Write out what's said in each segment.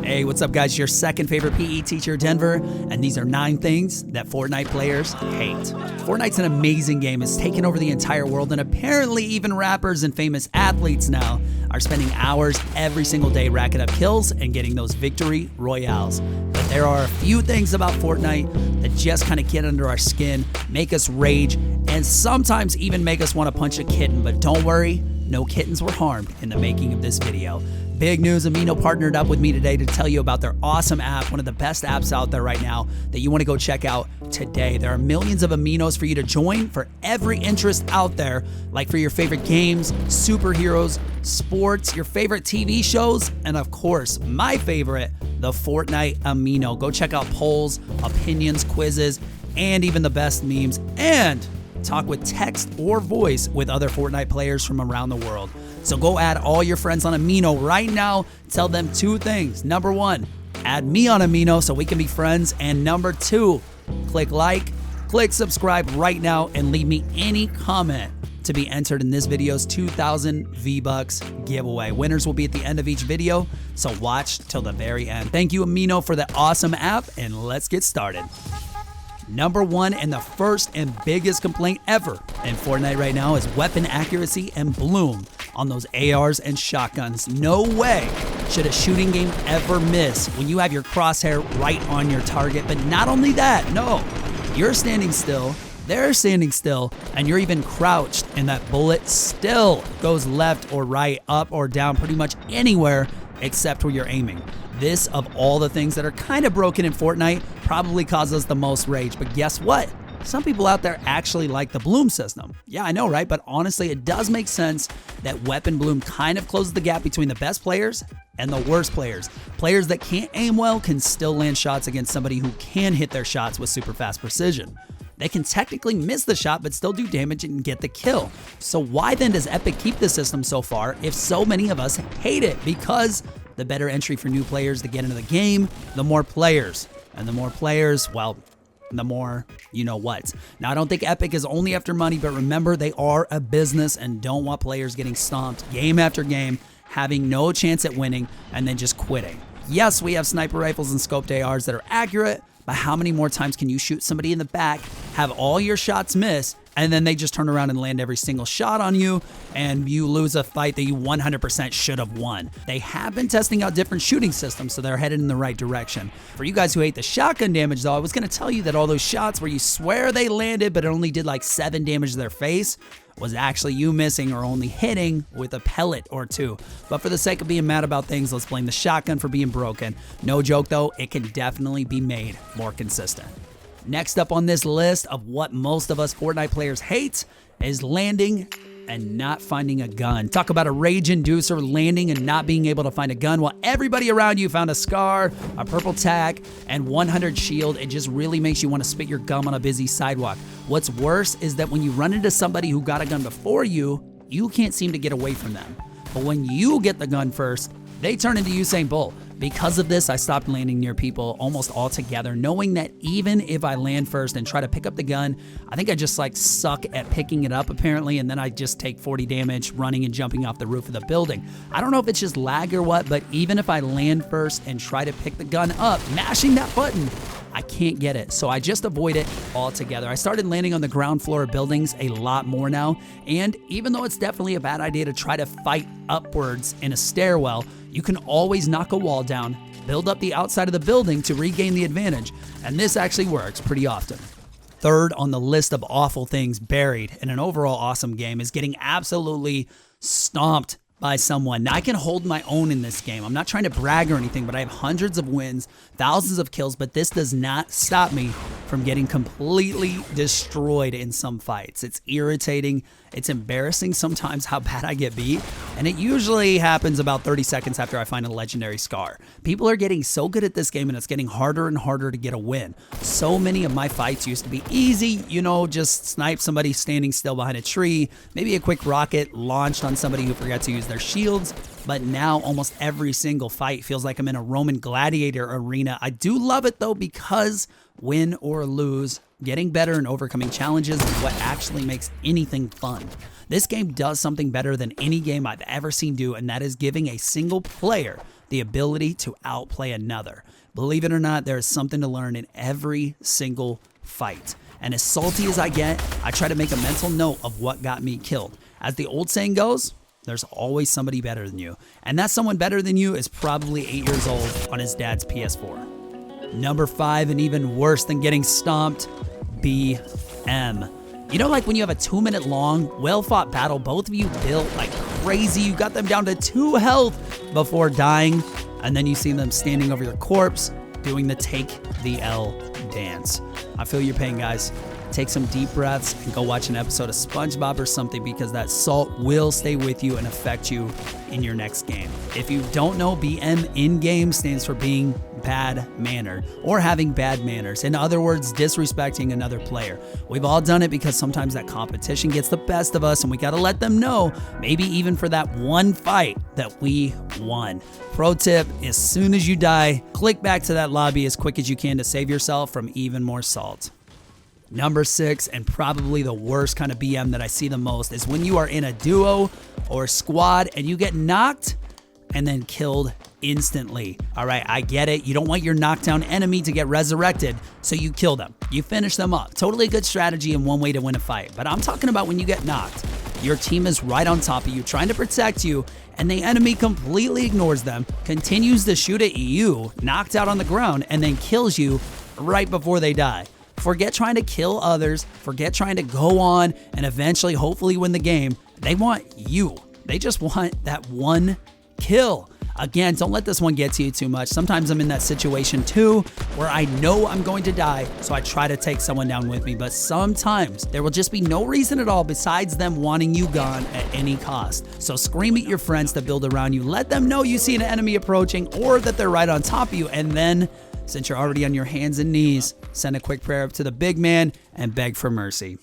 Hey, what's up guys? Your second favorite PE teacher, Denver, and these are 9 things that Fortnite players hate. Fortnite's an amazing game. It's taken over the entire world, and apparently even rappers and famous athletes now are spending hours every single day racking up kills and getting those victory royales. But there are a few things about Fortnite that just kind of get under our skin, make us rage, and sometimes even make us want to punch a kitten. But don't worry, no kittens were harmed in the making of this video. Big news, Amino partnered up with me today to tell you about their awesome app, one of the best apps out there right now that you want to go check out today. There are millions of Aminos for you to join for every interest out there, like for your favorite games, superheroes, sports, your favorite TV shows, and of course, my favorite, the Fortnite Amino. Go check out polls, opinions, quizzes, and even the best memes, and talk with text or voice with other Fortnite players from around the world. So go add all your friends on Amino right now. Tell them 2 things. Number 1, add me on Amino so we can be friends. And number 2, click like, click subscribe right now, and leave me any comment to be entered in this video's 2,000 V-Bucks giveaway. Winners will be at the end of each video, so watch till the very end. Thank you, Amino, for the awesome app, and let's get started. Number 1 and the first and biggest complaint ever in Fortnite right now is weapon accuracy and bloom on those ARs and shotguns. No way should a shooting game ever miss when you have your crosshair right on your target. But not only that, no, you're standing still, they're standing still, and you're even crouched, and that bullet still goes left or right, up or down, pretty much anywhere except where you're aiming. This, of all the things that are kind of broken in Fortnite, probably causes the most rage. But guess what? Some people out there actually like the bloom system. Yeah, I know, right? But honestly, it does make sense that weapon bloom kind of closes the gap between the best players and the worst players. Players that can't aim well can still land shots against somebody who can hit their shots with super fast precision. They can technically miss the shot but still do damage and get the kill. So why then does Epic keep the system so far if so many of us hate it? Because the better entry for new players to get into the game, the more players. And the more players, well, the more you know what. Now, I don't think Epic is only after money, but remember, they are a business and don't want players getting stomped game after game, having no chance at winning, and then just quitting. Yes, we have sniper rifles and scoped ARs that are accurate, but how many more times can you shoot somebody in the back, have all your shots miss, and then they just turn around and land every single shot on you, and you lose a fight that you 100% should have won? They have been testing out different shooting systems, so they're headed in the right direction. For you guys who hate the shotgun damage, though, I was going to tell you that all those shots where you swear they landed, but it only did like 7 damage to their face, was actually you missing or only hitting with a pellet or 2. But for the sake of being mad about things, let's blame the shotgun for being broken. No joke, though, it can definitely be made more consistent. Next up on this list of what most of us Fortnite players hate is landing and not finding a gun. Talk about a rage inducer, landing and not being able to find a gun while everybody around you found a scar, a purple tack, and 100 shield. It just really makes you want to spit your gum on a busy sidewalk. What's worse is that when you run into somebody who got a gun before you can't seem to get away from them. But when you get the gun first, they turn into Usain Bolt. Because of this, I stopped landing near people almost altogether, knowing that even if I land first and try to pick up the gun, I think I just like suck at picking it up apparently, and then I just take 40 damage running and jumping off the roof of the building. I don't know if it's just lag or what, but even if I land first and try to pick the gun up, mashing that button, I can't get it, so I just avoid it altogether. I started landing on the ground floor of buildings a lot more now, and even though it's definitely a bad idea to try to fight upwards in a stairwell, you can always knock a wall down, build up the outside of the building to regain the advantage, and this actually works pretty often. Third on the list of awful things buried in an overall awesome game is getting absolutely stomped by someone. Now, I can hold my own in this game. I'm not trying to brag or anything, but I have hundreds of wins, thousands of kills, but this does not stop me from getting completely destroyed in some fights. It's irritating. It's embarrassing sometimes how bad I get beat, and it usually happens about 30 seconds after I find a legendary scar. People are getting so good at this game, and it's getting harder and harder to get a win. So many of my fights used to be easy, you know, just snipe somebody standing still behind a tree, maybe a quick rocket launched on somebody who forgot to use their shields. But now almost every single fight feels like I'm in a Roman gladiator arena. I do love it though, because win or lose, getting better and overcoming challenges is what actually makes anything fun. This game does something better than any game I've ever seen do, and that is giving a single player the ability to outplay another. Believe it or not, there is something to learn in every single fight. And as salty as I get, I try to make a mental note of what got me killed. As the old saying goes, there's always somebody better than you. And that someone better than you is probably 8 years old on his dad's PS4. Number 5, and even worse than getting stomped, BM. You know, like when you have a 2-minute long, well-fought battle, both of you built like crazy, you got them down to 2 health before dying, and then you see them standing over your corpse doing the take the L dance. I feel your pain, guys. Take some deep breaths and go watch an episode of SpongeBob or something, because that salt will stay with you and affect you in your next game. If you don't know, BM in-game stands for being bad-mannered or having bad manners. In other words, disrespecting another player. We've all done it because sometimes that competition gets the best of us and we got to let them know, maybe even for that one fight, that we won. Pro tip, as soon as you die, click back to that lobby as quick as you can to save yourself from even more salt. Number 6, and probably the worst kind of BM that I see the most, is when you are in a duo or squad and you get knocked and then killed instantly. All right, I get it. You don't want your knockdown enemy to get resurrected, so you kill them. You finish them up. Totally good strategy and one way to win a fight. But I'm talking about when you get knocked. Your team is right on top of you, trying to protect you, and the enemy completely ignores them, continues to shoot at you, knocked out on the ground, and then kills you right before they die. Forget trying to kill others. Forget trying to go on and eventually, hopefully, win the game. They want you. They just want that one kill. Again, don't let this one get to you too much. Sometimes I'm in that situation too, where I know I'm going to die, so I try to take someone down with me. But sometimes there will just be no reason at all besides them wanting you gone at any cost. So scream at your friends to build around you. Let them know you see an enemy approaching or that they're right on top of you. And then, since you're already on your hands and knees, send a quick prayer up to the big man and beg for mercy.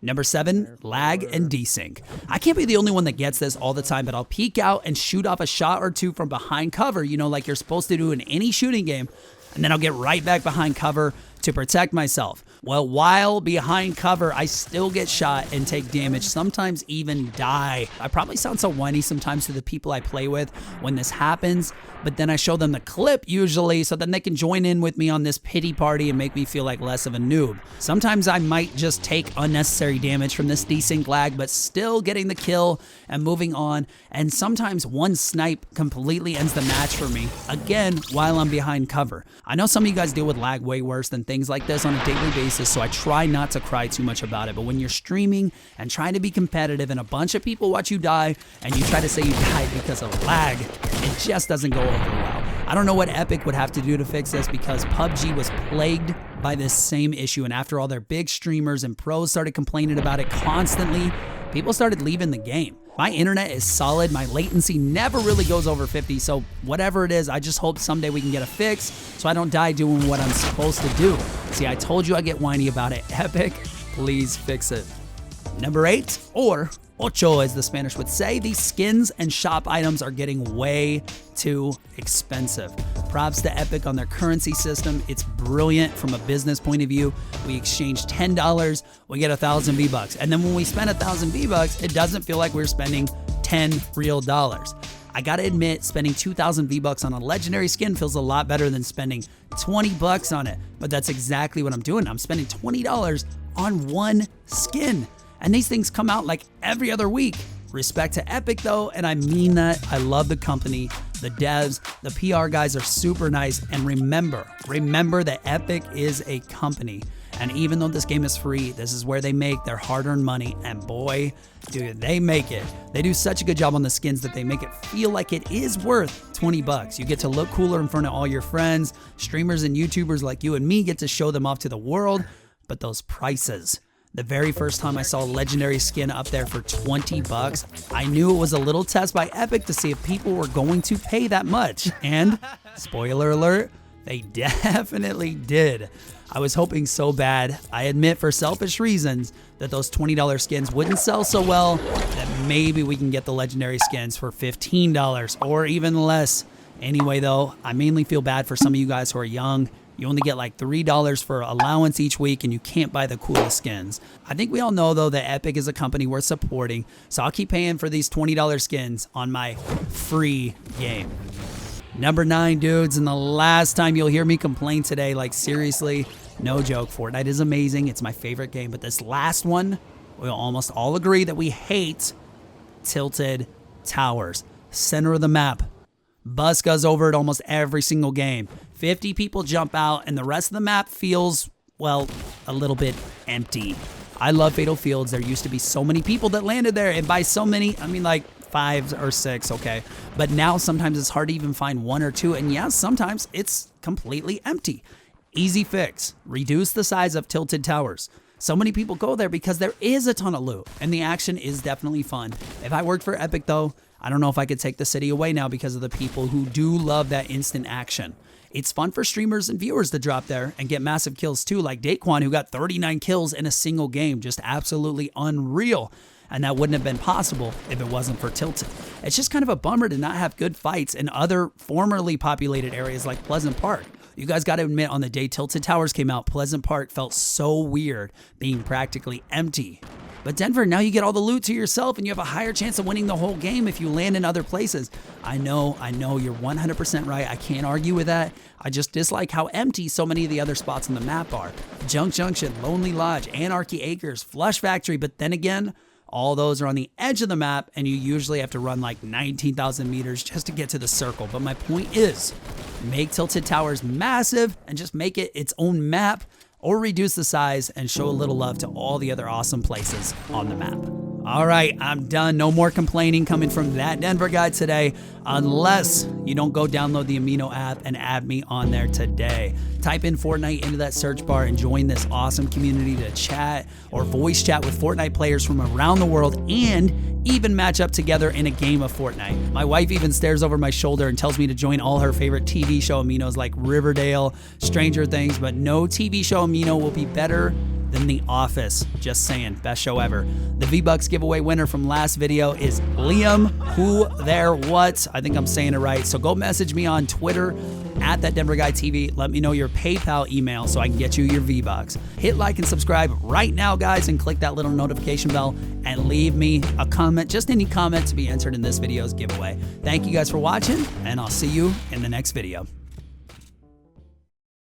Number 7, lag and desync. I can't be the only one that gets this all the time, but I'll peek out and shoot off a shot or two from behind cover, you know, like you're supposed to do in any shooting game, and then I'll get right back behind cover to protect myself. Well, while behind cover, I still get shot and take damage, sometimes even die. I probably sound so whiny sometimes to the people I play with when this happens, but then I show them the clip usually so then they can join in with me on this pity party and make me feel like less of a noob. Sometimes I might just take unnecessary damage from this desync lag, but still getting the kill and moving on, and sometimes one snipe completely ends the match for me, again, while I'm behind cover. I know some of you guys deal with lag way worse than things like this on a daily basis, so I try not to cry too much about it. But when you're streaming and trying to be competitive and a bunch of people watch you die and you try to say you died because of lag, it just doesn't go over well. I don't know what Epic would have to do to fix this, because PUBG was plagued by this same issue, and after all their big streamers and pros started complaining about it constantly, people started leaving the game. My internet is solid. My latency never really goes over 50, so whatever it is, I just hope someday we can get a fix so I don't die doing what I'm supposed to do. See, I told you I get whiny about it. Epic, please fix it. Number 8, or ocho as the Spanish would say, these skins and shop items are getting way too expensive. Props to Epic on their currency system. It's brilliant from a business point of view. We exchange $10, we get 1,000 V-Bucks. And then when we spend 1,000 V-Bucks, it doesn't feel like we're spending 10 real dollars. I gotta admit, spending 2,000 V-Bucks on a legendary skin feels a lot better than spending 20 bucks on it. But that's exactly what I'm doing. I'm spending $20 on one skin. And these things come out like every other week. Respect to Epic though, and I mean that. I love the company, the devs, the PR guys are super nice. And remember that Epic is a company. And even though this game is free, this is where they make their hard-earned money. And boy, dude, they make it. They do such a good job on the skins that they make it feel like it is worth 20 bucks. You get to look cooler in front of all your friends. Streamers and YouTubers like you and me get to show them off to the world. But those prices. The very first time I saw a legendary skin up there for 20 bucks, I knew it was a little test by Epic to see if people were going to pay that much. And, spoiler alert, they definitely did. I was hoping so bad, I admit for selfish reasons, that those $20 skins wouldn't sell so well that maybe we can get the legendary skins for $15 or even less. Anyway though, I mainly feel bad for some of you guys who are young. You only get like $3 for allowance each week and you can't buy the coolest skins. I think we all know though that Epic is a company worth supporting, so I'll keep paying for these $20 skins on my free game. Number 9, dudes, and the last time you'll hear me complain today, like seriously, no joke, Fortnite is amazing. It's my favorite game, but this last one, we'll almost all agree that we hate tilted towers. Center of the map. Bus goes over it almost every single game. 50 people jump out, and the rest of the map feels, well, a little bit empty. I love Fatal Fields. There used to be so many people that landed there, and by so many, I mean like 5 or 6, okay? But now sometimes it's hard to even find 1 or 2, and yes, sometimes it's completely empty. Easy fix. Reduce the size of tilted towers. So many people go there because there is a ton of loot, and the action is definitely fun. If I worked for Epic, though, I don't know if I could take the city away now because of the people who do love that instant action. It's fun for streamers and viewers to drop there and get massive kills too, like Daquan, who got 39 kills in a single game. Just absolutely unreal. And that wouldn't have been possible if it wasn't for Tilted. It's just kind of a bummer to not have good fights in other formerly populated areas like Pleasant Park. You guys got to admit, on the day Tilted Towers came out, Pleasant Park felt so weird being practically empty. But Denver, now you get all the loot to yourself and you have a higher chance of winning the whole game if you land in other places. I know, you're 100% right. I can't argue with that. I just dislike how empty so many of the other spots on the map are. Junk Junction, Lonely Lodge, Anarchy Acres, Flush Factory, but then again, all those are on the edge of the map and you usually have to run like 19,000 meters just to get to the circle. But my point is, make Tilted Towers massive and just make it its own map, or reduce the size and show a little love to all the other awesome places on the map. All right, I'm done. No more complaining coming from That Denver Guy today, unless you don't go download the Amino app and add me on there today. Type in Fortnite into that search bar and join this awesome community to chat or voice chat with Fortnite players from around the world and even match up together in a game of Fortnite. My wife even stares over my shoulder and tells me to join all her favorite TV show aminos like Riverdale, Stranger Things, but no TV show amino will be better than The Office. Just saying, best show ever. The V-Bucks giveaway winner from last video is Liam Who There What. I think I'm saying it right. So go message me on Twitter at thatdenverguy.tv. Let me know your PayPal email so I can get you your V-Bucks. Hit like and subscribe right now, guys, and click that little notification bell and leave me a comment, just any comment, to be entered in this video's giveaway. Thank you guys for watching, and I'll see you in the next video.